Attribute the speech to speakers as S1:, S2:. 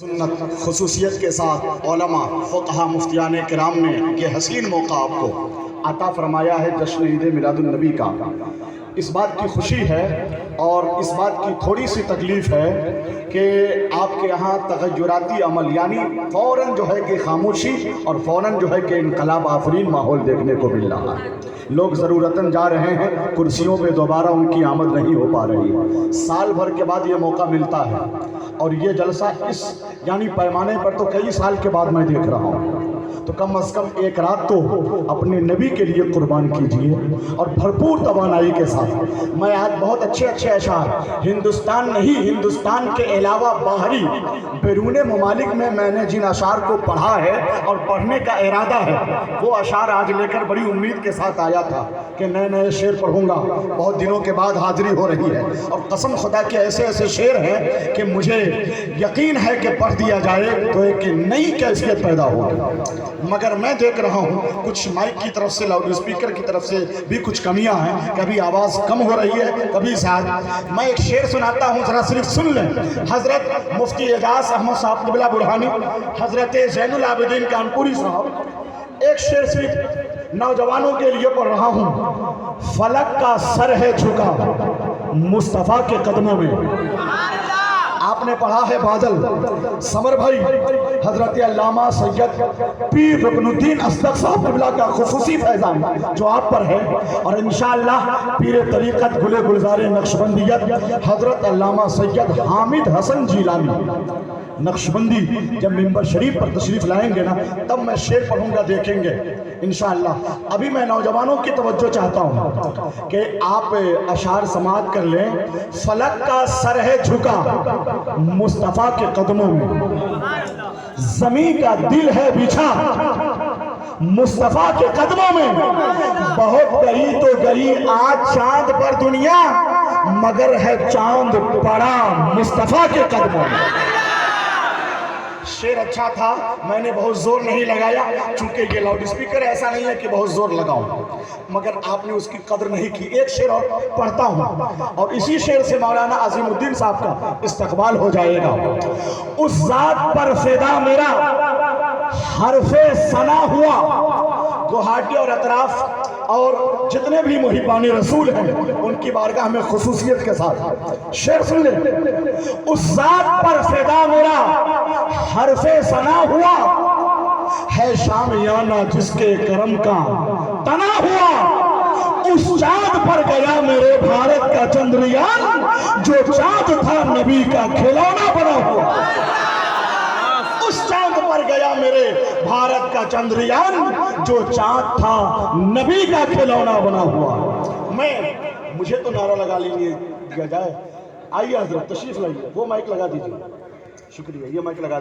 S1: سنت خصوصیت کے ساتھ علماء فقہا مفتیان کرام نے یہ حسین موقع آپ کو عطا فرمایا ہے جشن عید میلاد النبی کا۔ اس بات کی خوشی ہے اور اس بات کی تھوڑی سی تکلیف ہے کہ آپ کے یہاں تغیراتی عمل یعنی فوراً جو ہے کہ خاموشی اور فوراً جو ہے کہ انقلاب آفرین ماحول دیکھنے کو مل رہا ہے۔ لوگ ضرورتاً جا رہے ہیں، کرسیوں پہ دوبارہ ان کی آمد نہیں ہو پا رہی۔ سال بھر کے بعد یہ موقع ملتا ہے اور یہ جلسہ اس یعنی پیمانے پر تو کئی سال کے بعد میں دیکھ رہا ہوں، تو کم از کم ایک رات تو اپنے نبی کے لیے قربان کیجئے اور بھرپور توانائی کے ساتھ۔ میں آج بہت اچھے اشعار ہندوستان نہیں، ہندوستان کے علاوہ باہری بیرون ممالک میں نے جن اشعار کو پڑھا ہے اور پڑھنے کا ارادہ ہے وہ اشعار آج لے کر بڑی امید کے ساتھ آیا تھا کہ نئے شعر پڑھوں گا۔ بہت دنوں کے بعد حاضری ہو رہی ہے اور قسم خدا کے ایسے شعر ہیں کہ مجھے یقین ہے کہ پڑھ دیا جائے تو ایک نئی کیفیت پیدا ہوگی، مگر میں دیکھ رہا ہوں کچھ مائک کی طرف سے لاؤڈ اسپیکر کی طرف سے بھی کچھ کمیاں ہیں، کبھی آواز کم ہو رہی ہے کبھی زیادہ۔ میں ایک شعر سناتا ہوں، ذرا صرف سن لیں۔ حضرت مفتی اعجاز احمد صاحب قبلہ برہانی، حضرت زین العابدین کانپوری صاحب، ایک شعر صرف نوجوانوں کے لیے پڑھ رہا ہوں۔ فلک کا سر ہے جھکا مصطفیٰ کے قدموں میں۔ آپ نے پڑھا ہے بادل سمر بھائی، حضرت علامہ سید پیر رکن الدین اصدق صاحب قبلہ کا خصوصی فیضان جو آپ پر ہے، اور انشاءاللہ پیر طریقت گل گلزار نقشبندیت حضرت علامہ سید حامد حسن جیلانی نقشبندی جب منبر شریف پر تشریف لائیں گے نا تب میں شعر پڑھوں گا، دیکھیں گے انشاءاللہ۔ ابھی میں نوجوانوں کی توجہ چاہتا ہوں کہ آپ اشعار سماعت کر لیں۔ فلک کا سر ہے جھکا مصطفیٰ کے قدموں میں، زمین کا دل ہے بچھا مصطفیٰ کے قدموں میں، بہت گئی تو گئی آج چاند پر دنیا مگر ہے چاند پڑا مصطفیٰ کے قدموں میں۔ شعر اچھا تھا، میں نے بہت زور نہیں لگایا چونکہ یہ لاؤڈ اسپیکر ایسا نہیں ہے کہ بہت زور لگاؤں، مگر آپ نے اس کی قدر نہیں کی۔ ایک شعر اور پڑھتا ہوں اور اسی شعر سے مولانا عظیم الدین صاحب کا استقبال ہو جائے گا۔ اس ذات پر فدا میرا حرف ثنا ہوا، گوہاٹی اور اطراف اور جتنے بھی محبان رسول ہیں ان کی بارگاہ میں خصوصیت کے ساتھ شعر سن لیں۔ اس ذات پر فدا میرا حرف ثنا ہوا ہے شامیانہ جس کے کرم کا تنا ہوا، اس چاند پر گیا میرے بھارت کا چندریان جو چاند تھا نبی کا کھلونا بنا ہوا۔ اس چاند پر گیا میرے بھارت کا چندریان جو چاند تھا نبی کا کھلونا بنا ہوا۔ مجھے تو نعرہ لگا دیا جائے۔ آئیے حضرت تشریف لائیے، وہ مائک لگا دیجیے، شکریہ، یہ مائک لگا